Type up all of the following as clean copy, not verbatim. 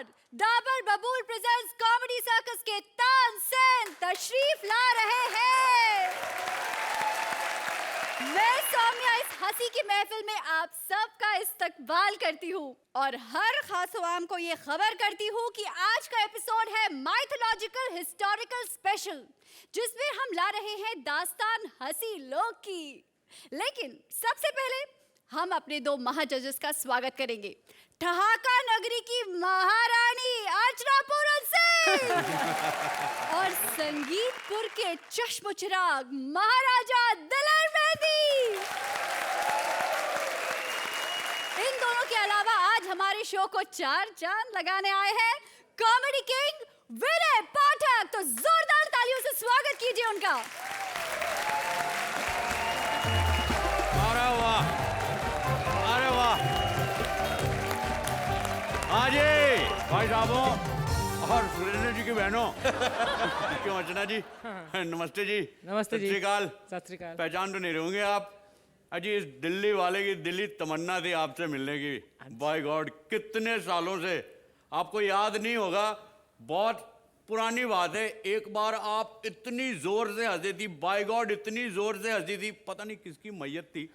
बार डाबर बबूल presents comedy circus के तानसेन तशरीफ ला रहे हैं। मैं सौम्या इस हंसी की महफिल में आप सबका इस्तकबाल करती हूँ और हर खास आवाम को ये खबर करती हूँ कि आज का एपिसोड है माइथोलॉजिकल हिस्टोरिकल स्पेशल, जिसमें हम ला रहे हैं दास्तान हंसी लोग की। लेकिन सबसे पहले हम अपने दो महाजजेस का स्वागत करेंगे। ठहाका नगरी की महारानी अर्चना पूरन सिंह और संगीतपुर के चश्मचिराग महाराजा दिलेर मेहदी। इन दोनों के अलावा आज हमारे शो को चार चांद लगाने आए हैं कॉमेडी किंग विनय पाठक। तो जोरदार तालियों से स्वागत कीजिए उनका। अरे वाह, अरे वाह। हाँ जी भाई साहबों और सुरेंद्र जी की बहनों। क्यों अर्चना जी, नमस्ते जी। नमस्ते जी। सत श्री अकाल। सत श्री अकाल। पहचान तो नहीं रहोगे आप। अजी इस दिल्ली वाले की दिल्ली तमन्ना थी आपसे मिलने की। बाय गॉड कितने सालों से, आपको याद नहीं होगा, बहुत पुरानी बात है। एक बार आप इतनी जोर से हंसी थी, बाय गॉड इतनी जोर से हंसी थी, पता नहीं किसकी मैयत थी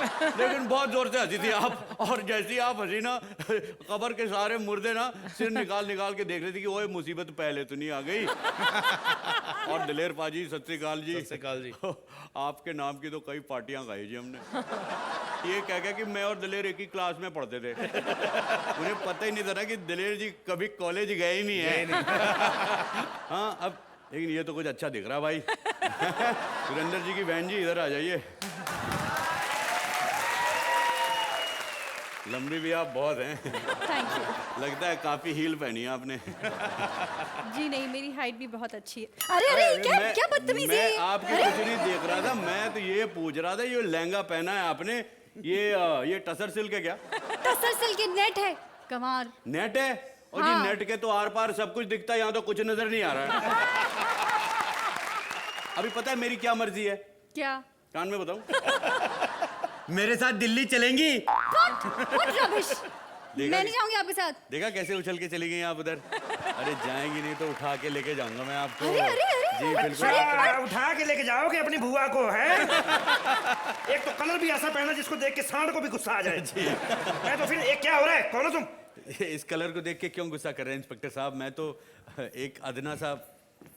लेकिन बहुत जोर से हंसी थी आप। और जैसी आप हंसी ना, कब्र के सारे मुर्दे ना सिर निकाल निकाल के देख रही थी कि ओए मुसीबत पहले तो नहीं आ गई। और दिलेर पाजी सत श्री अकाल जी। सत श्री अकाल जी। आपके नाम की तो कई पार्टियां खाई जी हमने। ये कह कि मैं और दिलेर एक ही क्लास में पढ़ते थे। मुझे पता ही नहीं था ना कि दिलेर जी कभी कॉलेज गए ही नहीं है। हाँ अब लेकिन ये तो कुछ अच्छा दिख रहा भाई। सुरेंद्र जी की बहन जी इधर आ जाइए। लंबी भी आप बहुत हैं। Thank you. लगता है काफी हील पहनी है आपने। जी नहीं, मेरी हाइट भी बहुत अच्छी है। अरे अरे क्या बदतमीजी है। मैं आपकी कुछ नहीं देख रहा था, मैं तो ये पूछ रहा था, ये लहंगा पहना है आपने, ये टसर सिल्क है क्या? टसर सिल्क की नेट है, कमाल। नेट है? और हाँ। जी नेट के तो आर पार सब कुछ दिखता है, यहाँ तो कुछ नजर नहीं आ रहा है। अभी पता है मेरी क्या मर्जी है? क्या? कान में बताऊं? मेरे साथ दिल्ली चलेंगी? What rubbish? मैं नहीं जाऊंगी आपके साथ। देखा कैसे उछल के चली गई आप उधर। अरे जाएंगी नहीं तो उठा के लेके जाऊंगा मैं आपको। अरे अरे अरे जी बिल्कुल। अच्छा, उठा के लेके जाओगे अपनी बुआ को, है? एक तो कलर भी ऐसा पहना जिसको देख के सांड को भी गुस्सा आ जाए। जी। है तो फिर एक क्या हो रहा है? कौन हो तुम? इस कलर को देख के क्यों गुस्सा कर रहे हैं इंस्पेक्टर साहब? मैं तो एक अदना सा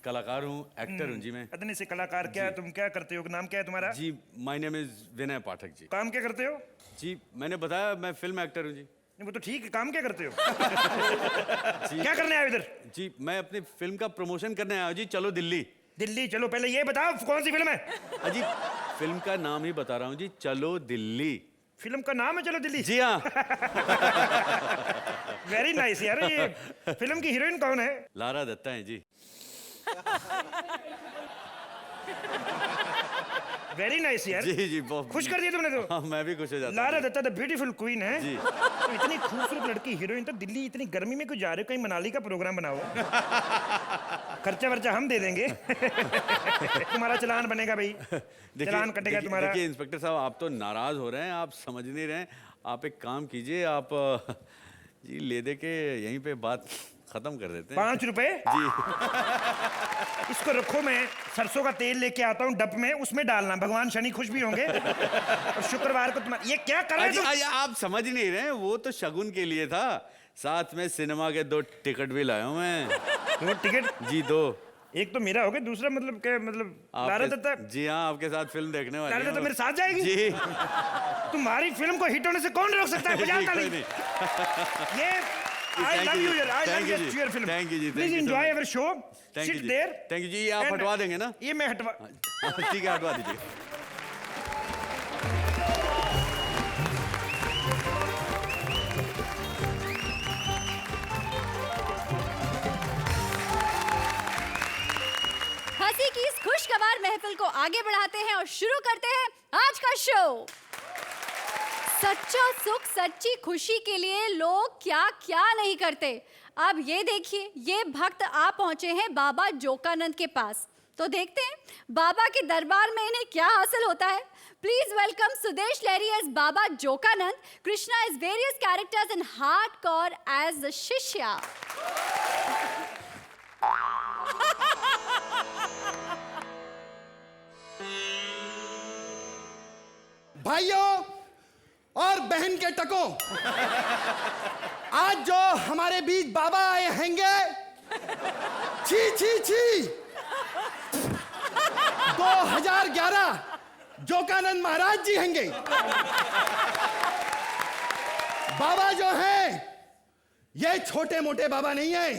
कलाकार हूँ, एक्टर हूँ जी मैं। अदने से कलाकार क्या है? तुम क्या करते हो? नाम क्या है तुम्हारा? जी माय नेम इज विनय पाठक जी। काम क्या करते हो? जी मैंने बताया मैं फिल्म एक्टर हूँ जी। नहीं वो तो ठीक है, काम क्या करते हो? क्या करने आए हो इधर? जी मैं अपनी फिल्म का प्रमोशन करने आया हूँ जी। चलो दिल्ली। दिल्ली चलो, पहले ये बताओ कौन सी फिल्म है? अजी फिल्म का नाम ही बता रहा हूँ जी, चलो दिल्ली। फिल्म का नाम है चलो दिल्ली? जी हाँ। वेरी नाइस यार। ये फिल्म की हीरोइन कौन है? लारा दत्ता है जी। वेरी नाइस यार। जी जी बहुत खुश कर दिया तुमने तो। हाँ मैं भी खुश हो जाता हूँ। Lara Dutta the beautiful queen है जी। तो इतनी खूबसूरत लड़की हीरोइन, तो दिल्ली इतनी गर्मी में क्यों जा रहे हो? कहीं मनाली का प्रोग्राम बनाओ। खर्चा वर्चा हम दे देंगे। तुम्हारा चालान बनेगा भाई। चालान कटेगा तुम्हारा। देखिए इंस्पेक्टर साहब आप तो नाराज हो रहे हैं, आप समझ नहीं रहे हैं। आप एक काम कीजिए, आप जी ले दे के यहीं पे बात खत्म कर देते हैं। 5 रुपए जी। इसको रखो, मैं सरसों का तेल लेके आता हूँ डब में, उसमें डालना, भगवान शनि खुश भी होंगे। और शुक्रवार को तुम्हारा ये क्या कर रहे हो तुम? आप समझ नहीं रहे हैं, वो तो शगुन के लिए था। साथ में सिनेमा के 2 टिकट भी लाया हूँ मैं। 2 टिकट? जी 2। एक तो मेरा हो गया, दूसरा मतलब क्या? मतलब लारा दत्ता? जी हाँ आपके साथ फिल्म देखने वाली लारा है। दत्ता मेरे साथ जाएगी? जी। तुम्हारी फिल्म को हिट होने से कौन रोक सकता है? बजा ताली। ये I love you, I love your film. Thank you ji. Please enjoy our show. Sit there. Thank you ji. आप हटवा देंगे ना? ये मैं हटवा। ठीक है हटवा दीजिए। हंसी की इस खुशगवार महफिल को आगे बढ़ाते हैं और शुरू करते हैं आज का शो। सच्चा सुख सच्ची खुशी के लिए लोग क्या क्या नहीं करते। अब ये देखिए, ये भक्त आ पहुंचे हैं बाबा जोकानंद के पास। तो देखते हैं बाबा के दरबार में इन्हें क्या हासिल होता है। Please welcome Sudesh Lahiri as Baba Jokanand, Krishna as various characters in hardcore as the shishya. भाइयों और बहन के टकों, आज जो हमारे बीच बाबा आए हैंगे, छी छी छी, 2011 जोकानंद महाराज जी हैंगे। बाबा जो हैं ये छोटे मोटे बाबा नहीं है।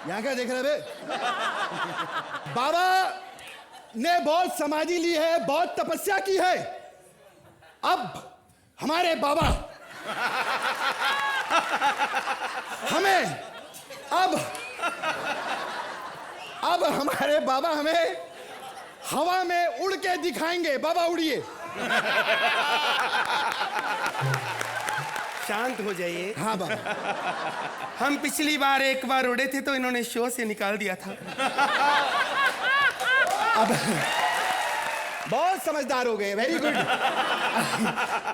यहां क्या देख रहे बे? बाबा ने बहुत समाधि ली है, बहुत तपस्या की है। अब हमारे बाबा हमें अब हमारे बाबा हमें हवा में उड़ के दिखाएंगे। बाबा उड़िए। शांत हो जाइए। हाँ बाबा। हम पिछली बार एक बार उड़े थे तो इन्होंने शो से निकाल दिया था। अब बहुत समझदार हो गए, वेरी गुड।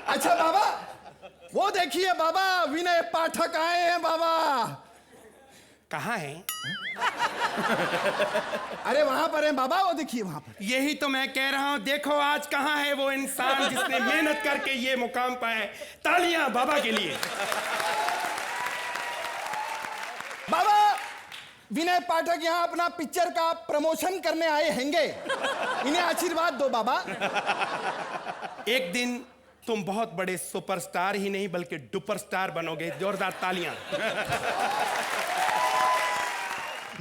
अच्छा बाबा, वो देखिए बाबा, विनय पाठक आए हैं बाबा। कहाँ हैं? अरे वहां पर हैं बाबा, वो देखिए वहां पर। यही तो मैं कह रहा हूँ, देखो आज कहाँ है वो इंसान जिसने मेहनत करके ये मुकाम पाया। तालियां बाबा के लिए। बाबा, विनय पाठक यहाँ अपना पिक्चर का प्रमोशन करने आए हैंगे, इन्हें आशीर्वाद दो बाबा। एक दिन तुम बहुत बड़े सुपरस्टार ही नहीं बल्कि डुपर स्टार बनोगे। जोरदार तालियां।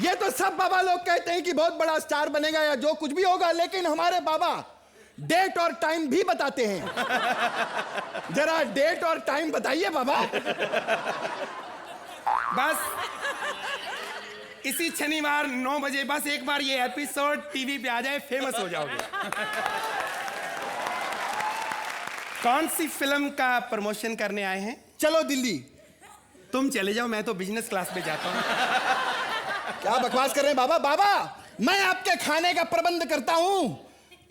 ये तो सब बाबा लोग कहते हैं कि बहुत बड़ा स्टार बनेगा या जो कुछ भी होगा, लेकिन हमारे बाबा डेट और टाइम भी बताते हैं। जरा डेट और टाइम बताइए बाबा। बस इसी शनिवार 9 बजे बस एक बार ये एपिसोड टीवी पे आ जाए, फेमस हो जाओगे। कौन सी फिल्म का प्रमोशन करने आए हैं? चलो दिल्ली। तुम चले जाओ, मैं तो बिजनेस क्लास में जाता हूँ। क्या बकवास कर रहे हैं बाबा? बाबा, मैं आपके खाने का प्रबंध करता हूं,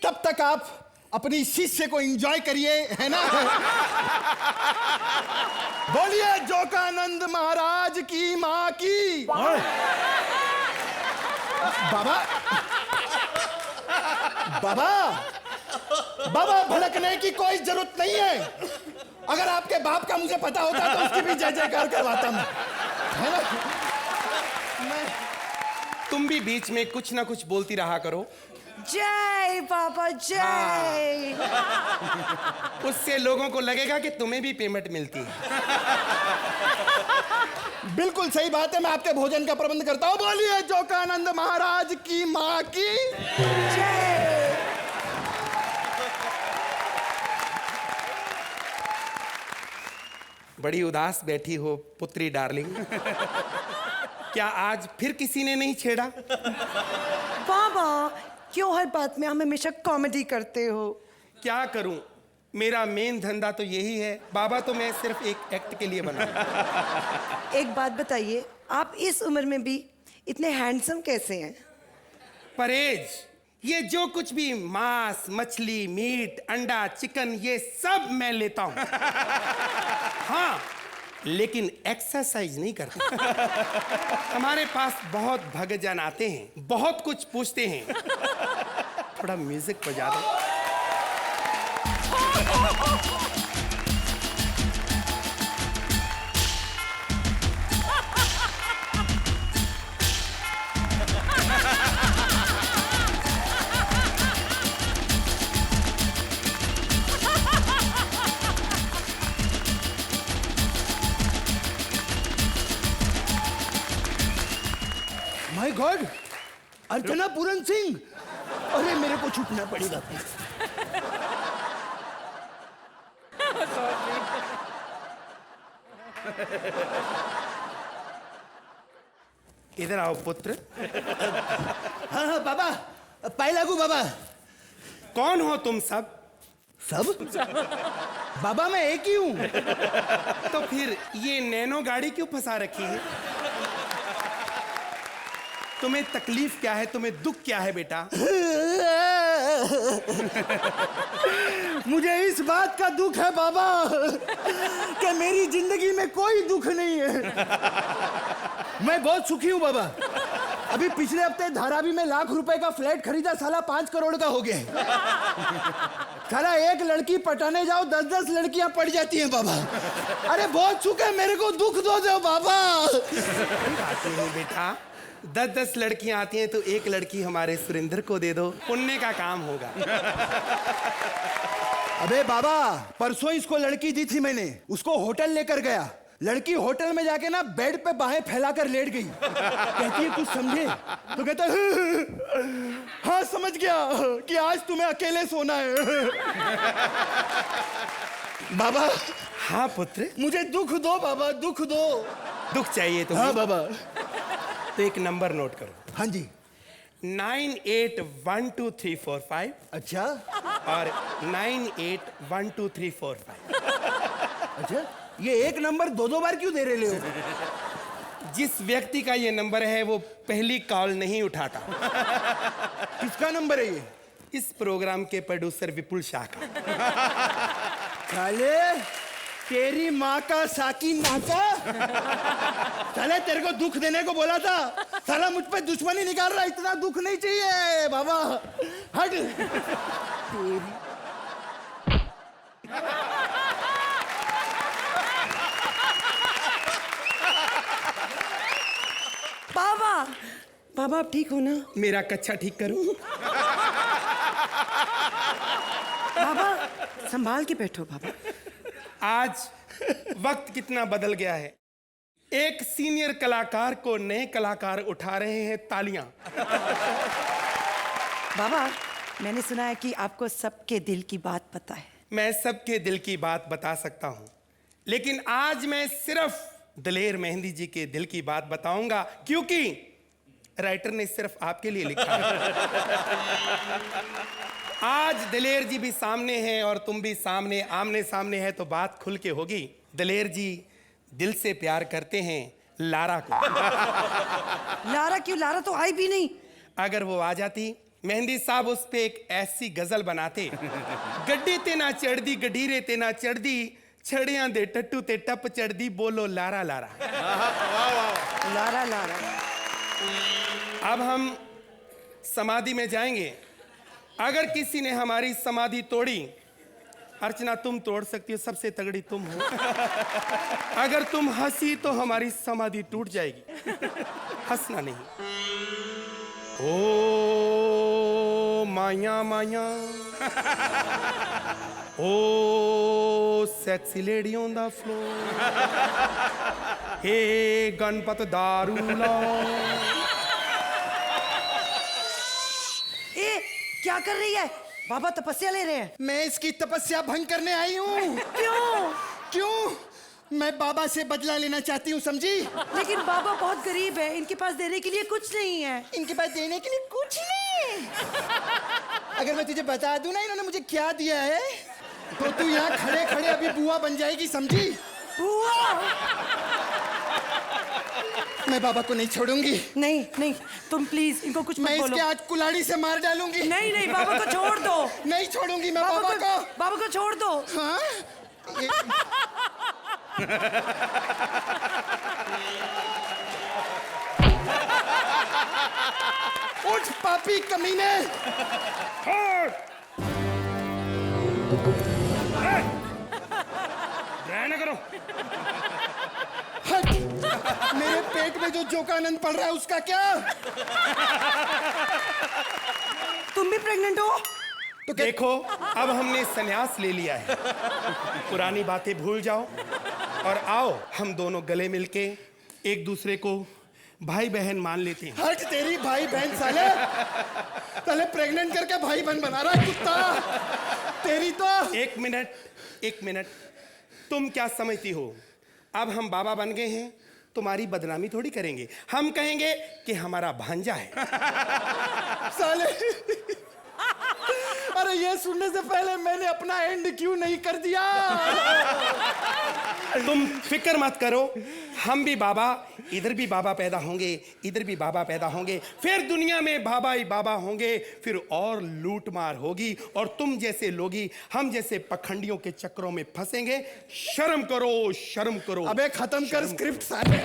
तब तक आप अपनी शिष्य को एंजॉय करिए, है ना? बोलिए जोकानंद महाराज की माँ की। बाबा बाबा बाबा, भड़कने की कोई जरूरत नहीं है। अगर आपके बाप का मुझे पता होता तो उसकी भी जय जयकार करवाता मैं, है ना? तुम भी बीच में कुछ ना कुछ बोलती रहा करो। जय बाबा जय। उससे लोगों को लगेगा कि तुम्हें भी पेमेंट मिलती है। बिल्कुल सही बात है, मैं आपके भोजन का प्रबंध करता हूँ। बोलिए जोकानंद महाराज की माँ की जय। बड़ी उदास बैठी हो पुत्री डार्लिंग। क्या आज फिर किसी ने नहीं छेड़ा? बाबा, क्यों हर बात में हम हमेशा कॉमेडी करते हो? क्या करूं, मेरा मेन धंधा तो यही है। बाबा तो मैं सिर्फ एक एक्ट के लिए बना। एक बात बताइए, आप इस उम्र में भी इतने हैंडसम कैसे हैं? परहेज, ये जो कुछ भी मांस, मछली, मीट, अंडा, चिकन, ये सब मैं लेता हूं। हाँ, लेकिन एक्सरसाइज नहीं करता। हमारे पास बहुत भक्तजन आते हैं, बहुत कुछ पूछते हैं। थोड़ा म्यूजिक बजा दो। My God, Archana Puran Singh. अरे मेरे को छूटना पड़ेगा। इधर आओ पुत्र। हाँ हाँ बाबा, पाए लागू बाबा। कौन हो तुम सब? सब? बाबा मैं एक ही हूँ। तो फिर ये नैनो गाड़ी क्यों फंसा रखी है? तुम्हें तकलीफ क्या है, तुम्हें दुख क्या है बेटा? मुझे इस बात का दुख है बाबा कि मेरी जिंदगी में कोई दुख नहीं है। मैं बहुत सुखी हूँ बाबा। अभी पिछले हफ्ते धारावी में ₹1,00,000 का फ्लैट खरीदा, साला 5 करोड़ का हो गया। साला एक लड़की पटाने जाओ 10-10 लड़कियां पड़ जाती हैं बाबा। अरे बहुत सुख है, मेरे को दुख दो बाबा। बेटा 10-10 लड़कियां आती हैं तो एक लड़की हमारे सुरेंद्र को दे दो, पुण्य का काम होगा। अबे बाबा, परसों इसको लड़की दी थी मैंने, उसको होटल लेकर गया। लड़की होटल में जाके ना बेड पे बाहें फैलाकर लेट गई। कहती है कुछ समझे? तो कहता है हाँ समझ गया कि आज तुम्हें अकेले सोना है। बाबा। हाँ पुत्र। मुझे दुख दो बाबा, दुख दो। दुख चाहिए तुम्हें? हाँ बाबा। तो एक नंबर नोट करो। हाँ जी। 98122345। अच्छा। और 98122345। अच्छा, ये एक नंबर 2-2 बार क्यों दे रहे हो? जिस व्यक्ति का ये नंबर है वो पहली कॉल नहीं उठाता। किसका नंबर है ये? इस प्रोग्राम के प्रोड्यूसर विपुल शाह का। साले तेरी माँ का साकी नाका। साले तेरे को दुख देने को बोला था, साला मुझ पे दुश्मनी निकाल रहा। इतना दुख नहीं चाहिए बाबा, हट। बाबा, बाबा आप ठीक हो ना? मेरा कच्चा ठीक करूं? बाबा संभाल के बैठो बाबा। आज वक्त कितना बदल गया है। एक सीनियर कलाकार को नए कलाकार उठा रहे हैं तालियां। बाबा मैंने सुना है कि आपको सबके दिल की बात पता है। मैं सबके दिल की बात बता सकता हूं, लेकिन आज मैं सिर्फ दलेर मेहंदी जी के दिल की बात बताऊंगा, क्योंकि राइटर ने सिर्फ आपके लिए लिखा है। आज दलेर जी भी सामने हैं और तुम भी सामने, आमने सामने है तो बात खुल के होगी। दलेर जी दिल से प्यार करते हैं लारा को। लारा क्यों? लारा तो आई भी नहीं। अगर वो आ जाती, मेहंदी साहब उस पे एक ऐसी गजल बनाते। गड्डी ते ना चढ़दी, गडीरे ते ना चढ़दी, छड़ियां दे टट्टू ते टप चढ़दी, बोलो लारा लारा। Lara Lara. अब हम समाधि में जाएंगे। अगर किसी ने हमारी समाधि तोड़ी, अर्चना तुम तोड़ सकती हो, सबसे तगड़ी तुम हो। अगर तुम हंसी तो हमारी समाधि टूट जाएगी। हंसना नहीं। ओ माया माया, ओ sexy lady on the floor, hey Ganpat दारू लाओ। ए क्या कर रही है? बाबा तपस्या ले रहे हैं। मैं इसकी तपस्या भंग करने आई हूँ। क्यों? क्यों? मैं बाबा से बदला लेना चाहती हूँ, समझी? लेकिन बाबा बहुत गरीब है, इनके पास देने के लिए कुछ नहीं है। इनके पास देने के लिए कुछ नहीं। अगर मैं तुझे बता दूं ना इन्होंने मुझे क्या दिया है, तो तू यहाँ खड़े खड़े अभी बुआ बन जाएगी, समझी? बुआ? मैं बाबा को नहीं छोड़ूंगी। नहीं नहीं, तुम प्लीज इनको कुछ मत मैं बोलो। इसके आज कुल्हाड़ी से मार डालूंगी। नहीं नहीं, बाबा को छोड़ दो। नहीं छोड़ूंगी मैं बाबा को। बाबा को छोड़ दो। हाँ? उठ पापी कमीने। रहने करो। हट। मेरे पेट में जो जोकानंद पड़ रहा है उसका क्या? तुम भी प्रेग्नेंट हो? तो देखो, अब हमने संन्यास ले लिया है। पुरानी बातें भूल जाओ और आओ हम दोनों गले मिलके एक दूसरे को भाई बहन मान लेते हैं। हट तेरी भाई बहन साले। साले प्रेग्नेंट करके भाई बहन बना रहा है कुत्ता। तेरी तो। एक मिनट, तुम क्या समझती हो? अब हम बाबा बन गए हैं, तुम्हारी बदनामी थोड़ी करेंगे। हम कहेंगे कि हमारा भांजा है। साले। अरे अरे ये सुनने से पहले मैंने अपना एंड क्यों नहीं कर दिया? तुम फिक्र मत करो, हम भी बाबा, इधर भी बाबा पैदा होंगे, इधर भी बाबा पैदा होंगे, फिर दुनिया में बाबा ही बाबा होंगे, फिर और लूट मार होगी, और तुम जैसे लोगी हम जैसे पखंडियों के चक्रों में फंसेंगे। शर्म करो, शर्म करो। अबे खत्म कर स्क्रिप्ट साले।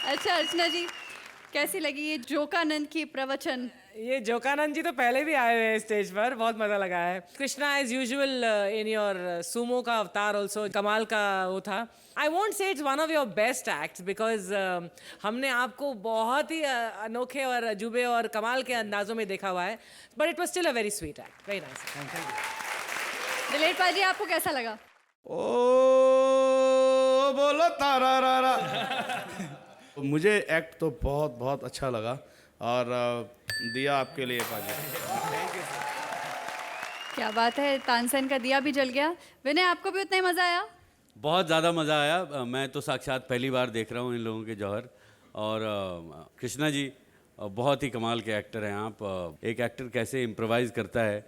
अच्छा अर्चना जी, कैसी लगी ये जोकानंद की प्रवचन? ये जोकानंद जी तो पहले भी आए हुए हैं स्टेज पर, बहुत मजा लगा है। Krishna as usual in your sumo का अवतार ऑल्सो कमाल का वो था। I won't say it's one of your best acts because हमने आपको बहुत ही अनोखे और अजूबे और कमाल के अंदाजों में देखा हुआ है, but it was still a very sweet act, very nice. Dilip paaji, आपको कैसा लगा? ओ बोलो तारा रा रा। मुझे एक्ट तो बहुत बहुत अच्छा लगा और दिया आपके लिए पाजी। क्या बात है, तानसेन का दिया भी जल गया। विनय, आपको भी उतना ही मजा आया? बहुत ज़्यादा मज़ा आया। मैं तो साक्षात पहली बार देख रहा हूँ इन लोगों के जौहर। और कृष्णा जी बहुत ही कमाल के एक्टर हैं आप। एक एक्टर कैसे इम्प्रोवाइज़ करता है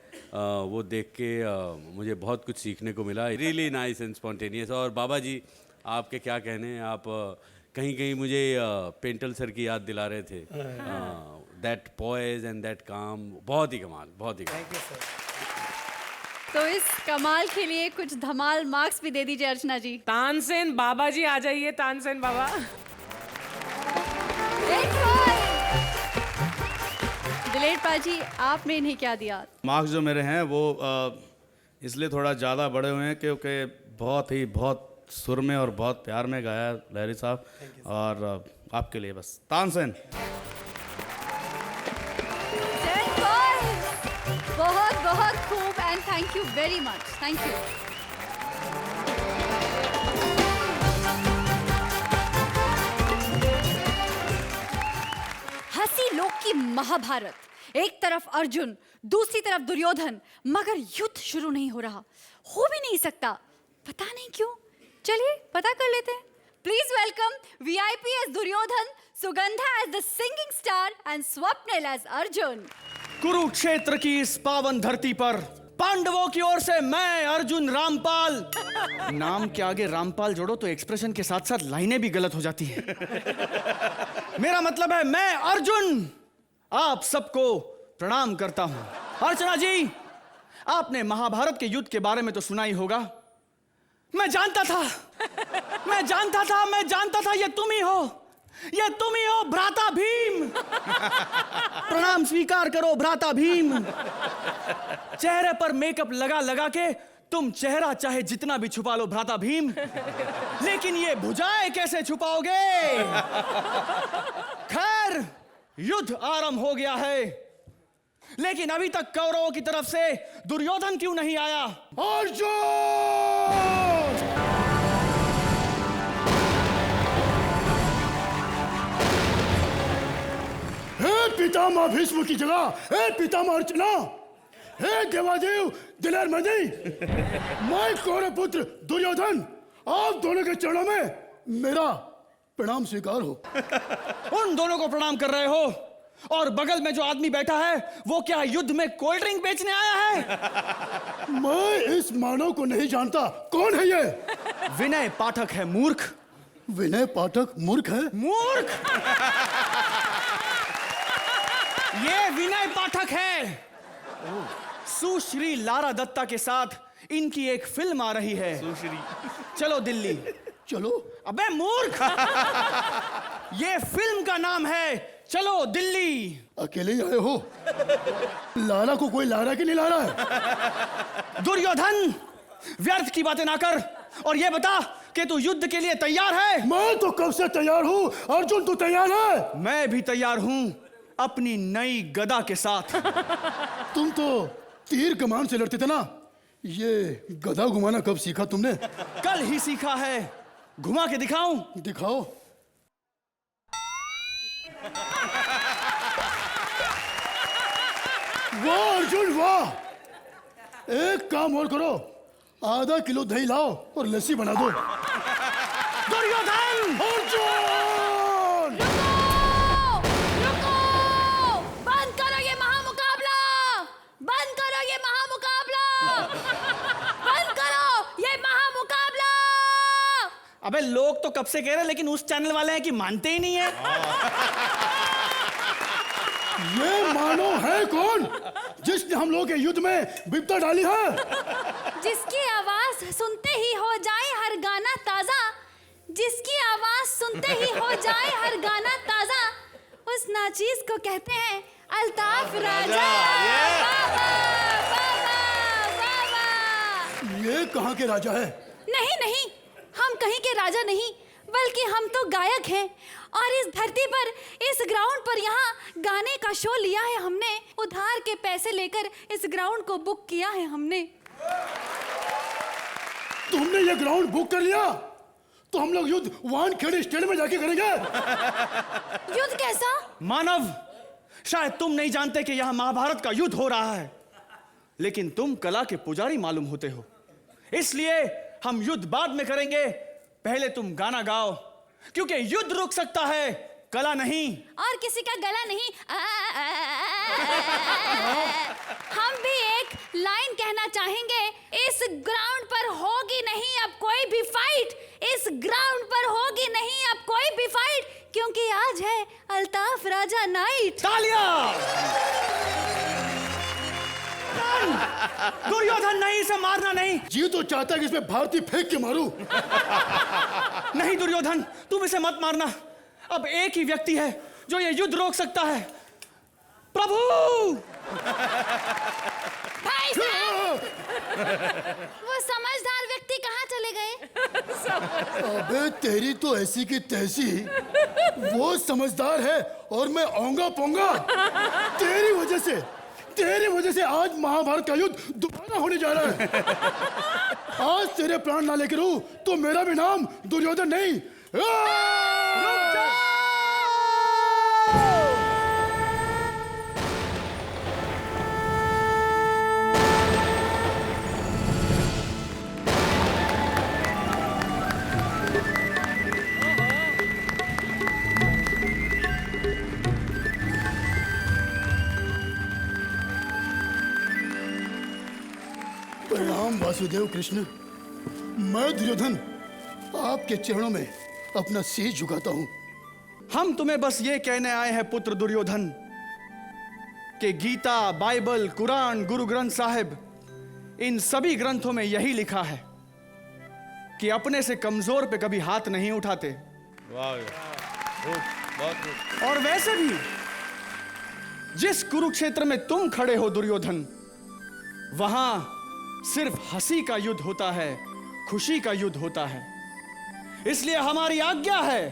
वो देख के मुझे बहुत कुछ सीखने को मिला। Really nice and spontaneous. और बाबा जी, आपके क्या कहने, आप कहीं कहीं मुझे पेंटल सर की याद दिला रहे थे। दैट पॉइज एंड दैट काम, बहुत ही कमाल, बहुत ही कमाल। तो इस कमाल के लिए कुछ धमाल मार्क्स भी दे दीजिए अर्चना जी। तानसेन बाबा जी आ जाइए, तानसेन बाबा। दिलीप पाजी, आपने इन्हें क्या दिया? मार्क्स जो मेरे हैं वो इसलिए थोड़ा ज़्यादा बड़े हुए हैं क्योंकि बहुत सुर में और बहुत प्यार में गाया लहरी साहब। और आपके लिए बस तानसेन। बहुत बहुत खूब and thank you very much. Thank you. हंसी लोक की महाभारत, एक तरफ अर्जुन, दूसरी तरफ दुर्योधन, मगर युद्ध शुरू नहीं हो रहा, हो भी नहीं सकता, पता नहीं क्यों। चलिए पता कर लेते हैं। Please welcome VIP as Duryodhan, Sugandha as the singing star and Swapnil as Arjun. Kurukshetra की इस पावन धरती पर पांडवों की ओर से मैं अर्जुन रामपाल। नाम के आगे रामपाल जोड़ो तो एक्सप्रेशन के साथ साथ लाइनें भी गलत हो जाती हैं। मेरा मतलब है मैं अर्जुन आप सबको प्रणाम करता हूं। अर्चना जी, आपने महाभारत के युद्ध के बारे में तो सुना ही होगा। मैं जानता था ये तुम ही हो भ्राता भीम। प्रणाम स्वीकार करो भ्राता भीम। चेहरे पर मेकअप लगा के तुम चेहरा चाहे जितना भी छुपा लो भ्राता भीम, लेकिन ये भुजाएं कैसे छुपाओगे? खैर, युद्ध आरंभ हो गया है, लेकिन अभी तक कौरवों की तरफ से दुर्योधन क्यों नहीं आया? अर्जुन! हे पितामह भीष्म की जगह, हे पितामह अर्चना, हे देवादेव दिलेर मर्दी, मैं कौरव पुत्र दुर्योधन आप दोनों के चरणों में मेरा प्रणाम स्वीकार हो। उन दोनों को प्रणाम कर रहे हो, और बगल में जो आदमी बैठा है वो क्या युद्ध में कोल्ड ड्रिंक बेचने आया है? मैं इस मानव को नहीं जानता, कौन है ये? विनय पाठक है मूर्ख। विनय पाठक मूर्ख है? मूर्ख! ये विनय पाठक है। सुश्री लारा दत्ता के साथ इनकी एक फिल्म आ रही है, सुश्री चलो दिल्ली। चलो। अबे मूर्ख! ये फिल्म का नाम है चलो दिल्ली। अकेले ही आए हो? लारा को कोई लारा की नहीं ला रहा है? दुर्योधन, व्यर्थ की बातें ना कर और ये बता कि तू युद्ध के लिए तैयार है? मैं तो कब से तैयार हूं। अर्जुन, तू तैयार है? मैं भी तैयार हूं, अपनी नई गदा के साथ। तुम तो तीर कमान से लड़ते थे ना, ये गदा घुमाना कब सीखा तुमने? कल ही सीखा है। घुमा के दिखाऊं? दिखाओ। वाह अर्जुन वाह! एक काम और करो, आधा किलो दही लाओ और लस्सी बना दो। दुर्योधन! अर्जुन! बंद करो ये महामुकाबला। अबे लोग तो कब से कह रहे हैं, लेकिन उस चैनल वाले हैं कि मानते ही नहीं है। ये मानो है कौन जिसने हम लोग के युद्ध में विपदा डाली है? जिसकी आवाज सुनते ही हो जाए हर गाना ताजा, जिसकी आवाज सुनते ही हो जाए हर गाना ताजा, उस नाचीज को कहते हैं अल्ताफ राजा। बाबा, बाबा, बाबा। ये कहाँ के राजा है? नहीं नहीं, हम कहीं के राजा नहीं, बल्कि हम तो गायक हैं और इस धरती पर, इस ग्राउंड पर यहाँ गाने का शो लिया है हमने। उधार के पैसे लेकर इस ग्राउंड को बुक किया है हमने। तुमने ये ग्राउंड बुक कर लिया तो हम लोग युद्ध वानखेड़े स्टेडियम में जाके करेंगे। युद्ध कैसा? मानव, शायद तुम नहीं जानते कि यहाँ महाभारत का युद्ध हो रहा है, लेकिन तुम कला के पुजारी मालूम होते हो, इसलिए हम युद्ध बाद में करेंगे। पहले तुम गाना गाओ, क्योंकि युद्ध रुक सकता है, कला नहीं। और किसी का गला नहीं। हम भी एक लाइन कहना चाहेंगे, इस ग्राउंड पर होगी नहीं अब कोई भी फाइट, इस ग्राउंड पर होगी नहीं अब कोई भी फाइट, क्योंकि आज है अल्ताफ राजा नाइट। तालियां! दुर्योधन नहीं, इसे मारना नहीं। जी तो चाहता है कि इसमें भारती फेंक के मारूं। नहीं दुर्योधन, तुम इसे मत मारना। अब एक ही व्यक्ति है जो ये युद्ध रोक सकता है, प्रभु। भाई साहब, वो समझदार व्यक्ति कहाँ चले गए? अबे तेरी तो ऐसी की तैसी, वो समझदार है और मैं औंगा पोंगा। तेरी वजह से आज महाभारत का युद्ध दोबारा होने जा रहा है। आज तेरे प्राण ना लेकर हूं तो मेरा भी नाम दुर्योधन नहीं। प्रणाम वासुदेव कृष्ण। मैं दुर्योधन आपके चरणों में अपना शीश झुकाता हूं। हम तुम्हें बस ये कहने आए हैं पुत्र दुर्योधन कि गीता, बाइबल, कुरान, गुरु ग्रंथ साहिब, इन सभी ग्रंथों में यही लिखा है कि अपने से कमजोर पे कभी हाथ नहीं उठाते। और वैसे भी जिस कुरुक्षेत्र में तुम खड़े हो दुर्योधन, वहां सिर्फ हंसी का युद्ध होता है, खुशी का युद्ध होता है। इसलिए हमारी आज्ञा है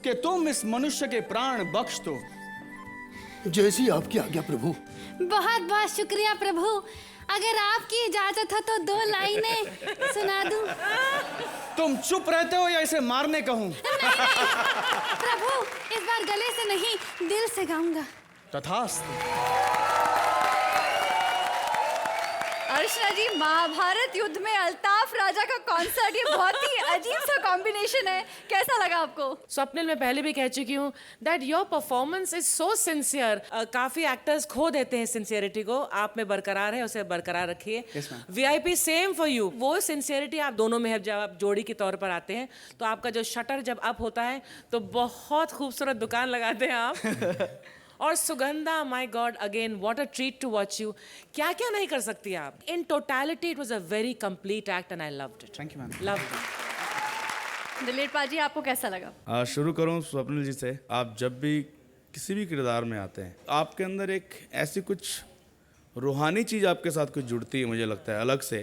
कि तुम इस मनुष्य के प्राण बख्श दो। जैसी आपकी आज्ञा प्रभु। बहुत बहुत शुक्रिया प्रभु। अगर आपकी इजाजत हो तो 2 लाइनें सुना दूं। तुम चुप रहते हो या इसे मारने कहूं? नहीं, प्रभु, इस बार गले से नहीं, दिल से गाऊंगा। तथास्तु। अर्चना जी, महाभारत युद्ध में अल्ताफ राजा का कॉन्सर्ट, ये बहुत ही अजीब सा कॉम्बिनेशन है, कैसा लगा आपको? स्वप्निल, मैं पहले भी कह चुकी हूँ that your performance is so sincere. काफी एक्टर्स खो देते हैं सिंसियरिटी को, आप में बरकरार है, उसे बरकरार रखिए। VIP same for you. वो सिंसियरिटी आप दोनों में है। जब आप जोड़ी के तौर पर आते हैं तो आपका जो शटर जब अप होता है तो बहुत खूबसूरत दुकान लगाते हैं आप। और Sugandha, my god, again what a treat to watch you. क्या क्या नहीं कर सकती आप। In totality it was a very complete act and I loved it. Thank you ma'am. Loved it. Dilip paaji, आपको कैसा लगा? शुरू करूं स्वप्निल जी से। आप जब भी किसी भी किरदार में आते हैं, आपके अंदर एक ऐसी कुछ रूहानी चीज़ आपके साथ कुछ जुड़ती है, मुझे लगता है अलग से।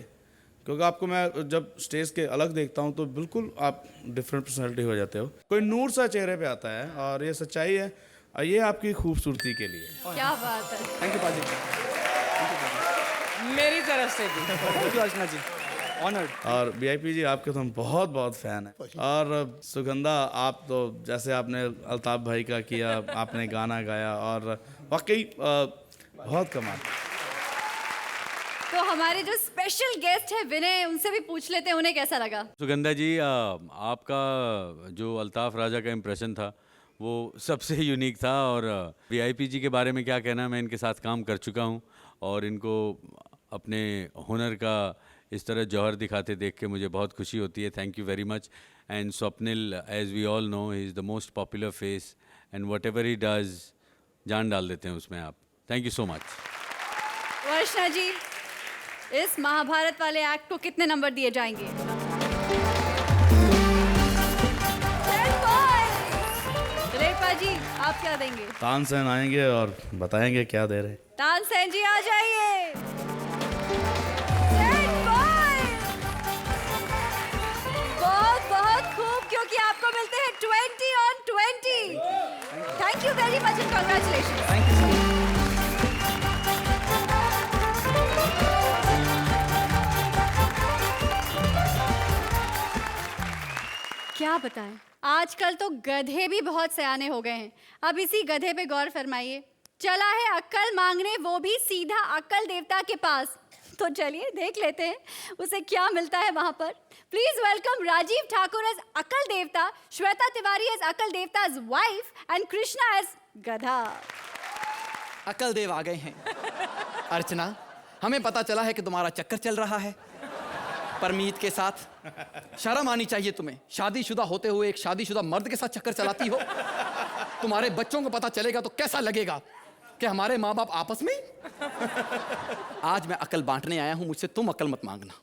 क्योंकि आपको मैं जब स्टेज के अलग देखता हूं तो बिल्कुल आप डिफरेंट पर्सनैलिटी हो जाते हो। कोई नूर सा चेहरे पे आता है और ये सच्चाई है, और ये आपकी खूबसूरती के लिए। क्या बात है। थैंक यू पाजी। मेरी तरफ से भी। Thank you Archana ji, honoured. और VIP जी, आपके तो हम बहुत बहुत फैन हैं। और सुगंधा, आप तो जैसे आपने अल्ताफ भाई का किया, आपने गाना गाया और वाकई बहुत कमाल। तो हमारे जो स्पेशल गेस्ट है विनय, उनसे भी पूछ लेते हैं उन्हें कैसा लगा। सुगंधा जी, आपका जो अल्ताफ राजा का इम्प्रेशन था वो सबसे यूनिक था। और VIP जी के बारे में क्या कहना, मैं इनके साथ काम कर चुका हूँ और इनको अपने हुनर का इस तरह जौहर दिखाते देख के मुझे बहुत खुशी होती है. Thank you very much. And Swapnil, as we all know, he is the most popular face and whatever he does जान डाल देते हैं उसमें आप. Thank you so much. Varsha ji, इस महाभारत वाले एक्ट को कितने नंबर दिए जाएंगे? 10 points. दिलीप जी, आप क्या देंगे? तानसेन आएंगे और बताएंगे क्या दे रहे. तानसेन जी आ जाइए. 10 points. बहुत बहुत खूब, क्योंकि आपको मिलते हैं 20 on 20. Thank you very much and congratulations. Thank you. क्या बताएं, आजकल तो गधे भी बहुत सयाने हो गए हैं. अब इसी गधे पे गौर फरमाइए. चला है अक्ल मांगने, वो भी सीधा अक्ल देवता के पास. तो चलिए देख लेते हैं उसे क्या मिलता है वहां पर. Please welcome Rajiv Thakur as Akal Devta, Shweta Tiwari as Akal देवता's वाइफ एंड कृष्णा एज गधा. अकल देव आ गए हैं. अर्चना, हमें पता चला है कि तुम्हारा चक्कर चल रहा है परमीत के साथ. शर्म आनी चाहिए तुम्हें. शादीशुदा होते हुए एक शादीशुदा मर्द के साथ चक्कर चलाती हो. तुम्हारे बच्चों को पता चलेगा तो कैसा लगेगा कि हमारे माँ बाप आपस में. आज मैं अकल बांटने आया हूं, मुझसे तुम अकल मत मांगना.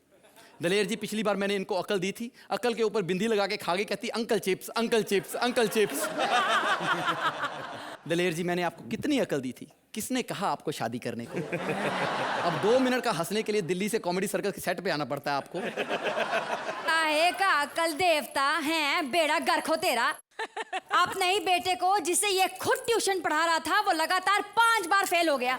दलेर जी, पिछली बार मैंने इनको अकल दी थी, अकल के ऊपर बिंदी लगा के खा गई, कहती uncle chips uncle chips uncle chips. Daler ji, मैंने आपको कितनी अकल दी थी? किसने कहा आपको शादी करने को? अब 2 मिनट का हंसने के लिए दिल्ली से कॉमेडी सर्कस के सेट पे आना पड़ता है आपको. काहे का अकल देवता है, बेड़ा गर्क हो तेरा. अपने ही बेटे को, जिसे ये खुद ट्यूशन पढ़ा रहा था, वो लगातार 5 बार फेल हो गया.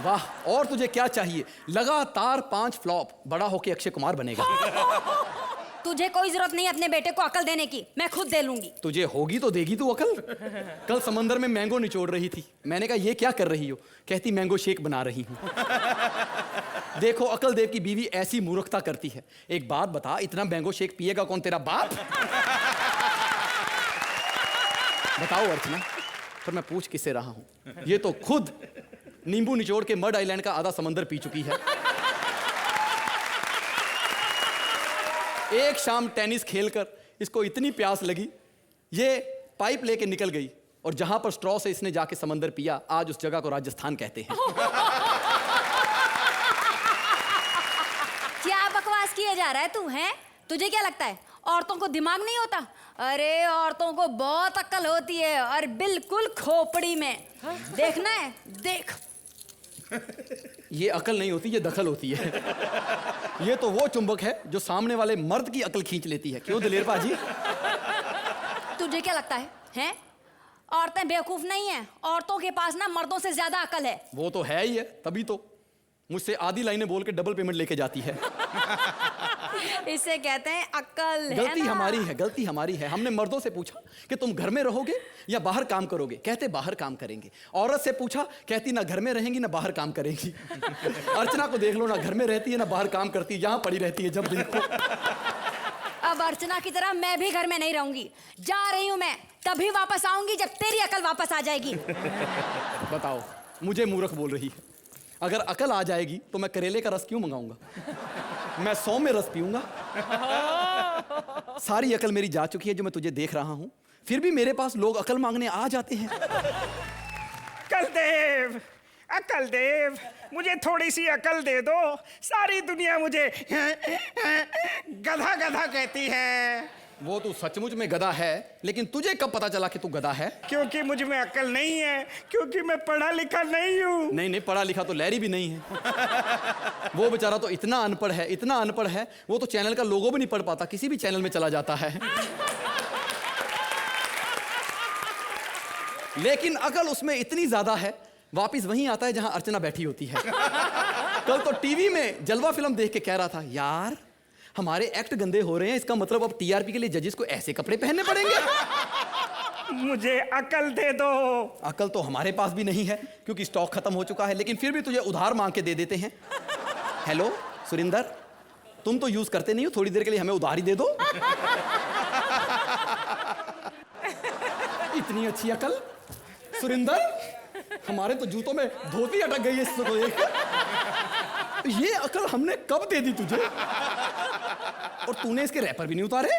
वाह, और तुझे क्या चाहिए? लगातार 5 फ्लॉप. बड़ा होके अक्षय कुमार बनेगा. तुझे कोई जरूरत नहीं अपने बेटे को अकल देने की, मैं खुद दे लूंगी. तुझे होगी तो देगी तू अकल. कल समंदर में मैंगो निचोड़ रही थी. मैंने कहा ये क्या कर रही हो? कहती मैंगो शेक बना रही हूँ. देखो, अकल देव की बीवी ऐसी मूर्खता करती है. एक बात बता, इतना मैंगो शेक पिएगा कौन? तेरा बाप. बताओ अर्चना, पर मैं पूछ किससे रहा हूं? ये तो खुद नींबू निचोड़ के मड आइलैंड का आधा समंदर पी चुकी है. एक शाम टेनिस खेलकर इसको इतनी प्यास लगी, ये पाइप लेके निकल गई, और जहां पर स्ट्रॉ से इसने जाके समंदर पिया, आज उस जगह को राजस्थान कहते हैं. क्या बकवास किया जा रहा है तू? है तुझे क्या लगता है औरतों को दिमाग नहीं होता? अरे औरतों को बहुत अक्ल होती है, और बिल्कुल खोपड़ी में. देखना है देख. ये अकल नहीं होती, ये दखल होती है. ये तो वो चुंबक है जो सामने वाले मर्द की अकल खींच लेती है. क्यों दलेर पाजी? तुझे क्या लगता है? हैं? औरतें बेवकूफ नहीं है. औरतों के पास ना मर्दों से ज्यादा अकल है. वो तो है ही है, तभी तो मुझसे आधी लाइनें बोल के डबल पेमेंट लेके जाती है. इसे कहते हैं अक्ल. गलती हमारी है, गलती हमारी है. हमने मर्दों से पूछा कि तुम घर में रहोगे या बाहर काम करोगे? कहते बाहर काम करेंगे. औरत से पूछा, कहती ना घर में रहेंगी ना बाहर काम करेंगी. अर्चना को देख लो, ना घर में रहती है ना बाहर काम करती है, यहाँ पड़ी रहती है जब देखो. अब अर्चना की तरह मैं भी घर में नहीं रहूंगी. जा रही हूं मैं, तभी वापस आऊंगी जब तेरी अकल वापस आ जाएगी. बताओ, मुझे मूर्ख बोल रही है. अगर अकल आ जाएगी तो मैं करेले का रस क्यों मंगाऊंगा? मैं 100 में रस पीऊंगा. सारी अकल मेरी जा चुकी है जो मैं तुझे देख रहा हूं, फिर भी मेरे पास लोग अकल मांगने आ जाते हैं. अकलदेव, अकलदेव, मुझे थोड़ी सी अकल दे दो. सारी दुनिया मुझे गधा गधा कहती है. वो तू सचमुच में गधा है, लेकिन तुझे कब पता चला कि तू गधा है? क्योंकि मुझ में अकल नहीं है, क्योंकि मैं पढ़ा लिखा नहीं हूँ. नहीं, पढ़ा लिखा तो लहरी भी नहीं है. वो बेचारा तो इतना अनपढ़ है, इतना अनपढ़ है, वो तो चैनल का लोगो भी नहीं पढ़ पाता, किसी भी चैनल में चला जाता है. लेकिन अकल उसमें इतनी ज्यादा है, वापिस वहीं आता है जहां अर्चना बैठी होती है. कल तो टीवी में जलवा फिल्म देख के कह रहा था, यार हमारे एक्ट गंदे हो रहे हैं, इसका मतलब अब टीआरपी के लिए जजेस को ऐसे कपड़े पहनने पड़ेंगे. मुझे अकल दे दो. अकल तो हमारे पास भी नहीं है, क्योंकि स्टॉक खत्म हो चुका है, लेकिन फिर भी तुझे उधार मांग के दे देते हैं. हेलो सुरिंदर, तुम तो यूज करते नहीं हो, थोड़ी देर के लिए हमें उधार ही दे दो. इतनी अच्छी अकल सुरिंदर, हमारे तो जूतों में धोती अटक गई है इसको देख. ये अकल हमने कब दे दी तुझे? और तूने इसके रैपर भी नहीं उतारे?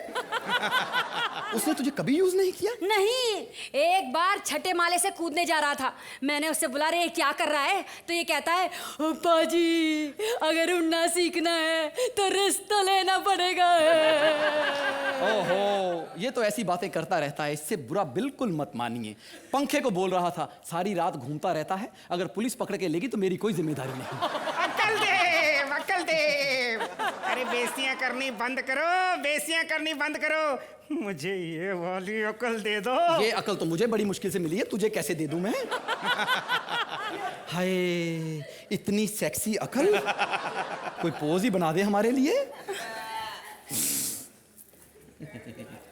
उसने तुझे कभी यूज नहीं किया? नहीं, एक बार छठे माले से कूदने जा रहा था, मैंने उससे बोला रे क्या कर रहा है, तो ये कहता है पाजी अगर उड़ना सीखना है तो रिस्क तो लेना पड़ेगा। ओहो, ये तो ऐसी बातें करता रहता है, इससे बुरा बिल्कुल मत मानिए। पंखे को बोल रहा था सारी रात घूमता रहता है, अगर पुलिस पकड़ के लेगी तो मेरी कोई जिम्मेदारी नहीं। अक्ल देव, अक्ल देव। अरे बेइज्जतियां करनी बंद करो, बेइज्जतियां करनी बंद करो, मुझे ये वाली अकल दे दो। ये अकल तो मुझे बड़ी मुश्किल से मिली है, तुझे कैसे दे दूं मैं? हाय, इतनी सेक्सी अकल, कोई पोज ही बना दे हमारे लिए।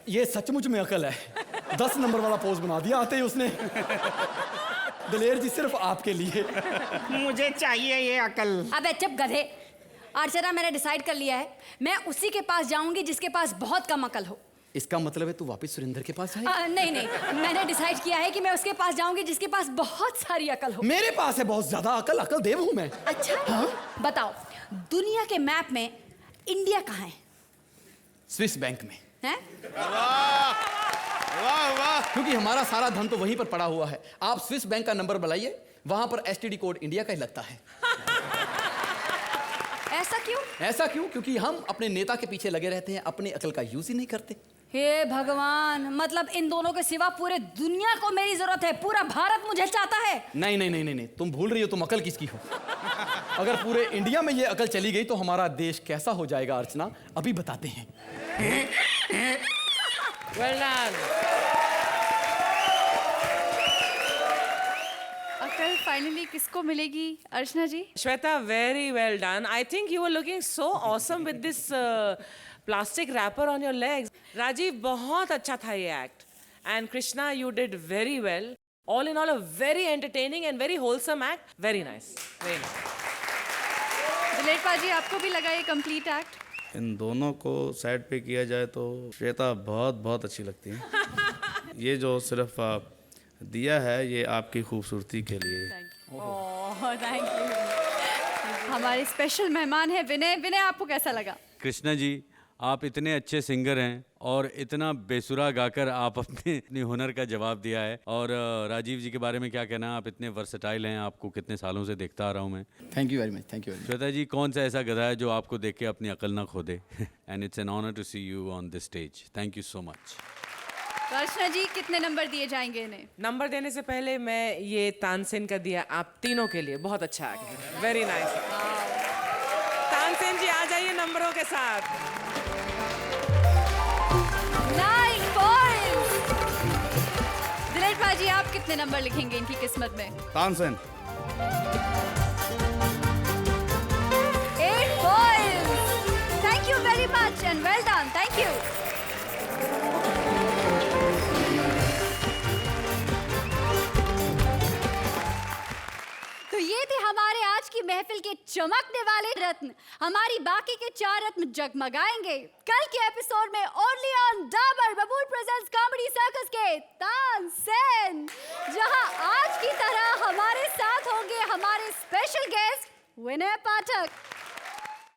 ये सचमुच में अकल है, 10 नंबर वाला पोज बना दिया आते ही उसने। दिलेर जी सिर्फ आपके लिए। मुझे चाहिए ये अकल। अबे चुप गधे। अर्चना, मैंने डिसाइड कर लिया है, मैं उसी के पास जाऊंगी जिसके पास बहुत कम अकल हो। इसका मतलब है तू वापस सुरेंद्र के पास जाएगी? नहीं नहीं, मैंने डिसाइड किया है कि मैं उसके पास जाऊंगी जिसके पास बहुत सारी अकल हो। मेरे पास है बहुत ज्यादा अकल, अकल देव हूं मैं। अच्छा हाँ? बताओ, दुनिया के मैप में इंडिया कहाँ है? स्विस बैंक में हैं? वाह वाह। क्योंकि हमारा सारा धन तो वहीं पर पड़ा हुआ है। आप स्विस बैंक का नंबर बुलाइए, वहां पर एसटीडी कोड इंडिया का ही लगता है। ऐसा क्यों? ऐसा क्यों? क्योंकि हम अपने नेता के पीछे लगे रहते हैं, अपनी अकल का यूज ही नहीं करते। हे भगवान, मतलब इन दोनों के सिवा पूरे दुनिया को मेरी जरूरत है, पूरा भारत मुझे चाहता है। नहीं नहीं नहीं नहीं नहीं, तुम भूल रही हो तुम अकल किसकी हो। अगर पूरे इंडिया में ये अकल चली गई तो हमारा देश कैसा हो जाएगा अर्चना, अभी बताते हैं। Well done. अकल फाइनली किसको मिलेगी अर्चना जी? Shweta, very well done. I think you were looking so awesome with this plastic wrapper on your legs. Rajiv, बहुत अच्छा था ये act. And Krishna, you did very well. All in all, a very entertaining and very wholesome act. Very nice. Very nice. दिलेर पाजी, आपको भी लगा ये कंप्लीट एक्ट? इन दोनों को साइड पे किया जाए तो श्वेता बहुत बहुत अच्छी लगती है। ये जो सिर्फ दिया है ये आपकी खूबसूरती के लिए। Thank you. हमारे स्पेशल मेहमान है विनय। विनय, आपको कैसा लगा? कृष्णा जी, आप इतने अच्छे सिंगर हैं और इतना बेसुरा गाकर आप अपने हुनर का जवाब दिया है। और राजीव जी के बारे में क्या कहना है, आप इतने वर्सेटाइल हैं, आपको कितने सालों से देखता आ रहा हूँ मैं। Thank you very much, thank you very much. Shweta ji, कौन सा ऐसा गधा है जो आपको देख के अपनी अकल ना खो दे? And it's an honour to see you on this stage. Thank you so much. तो अर्चना जी, कितने नंबर दिए जाएंगे इन्हें? नंबर देने से पहले मैं ये तानसेन का दिया आप तीनों के लिए। बहुत अच्छा एक्ट, वेरी नाइस। तानसेन जी आ जाइए नंबरों के साथ। 9 points। दिलेर पाजी, आप कितने नंबर लिखेंगे इनकी किस्मत में? Tansen 8 points। Thank you very much and well done. Thank you. तो ये थे हमारे आज की महफिल के चमकने वाले रत्न। हमारी बाकी के 4 रत्न जगमगाएंगे कल के एपिसोड में ओनली ऑन डाबर बबूल प्रेजेंट्स कॉमेडी सर्कस के तानसेन, जहां आज की तरह हमारे साथ होंगे हमारे स्पेशल गेस्ट विनय पाठक।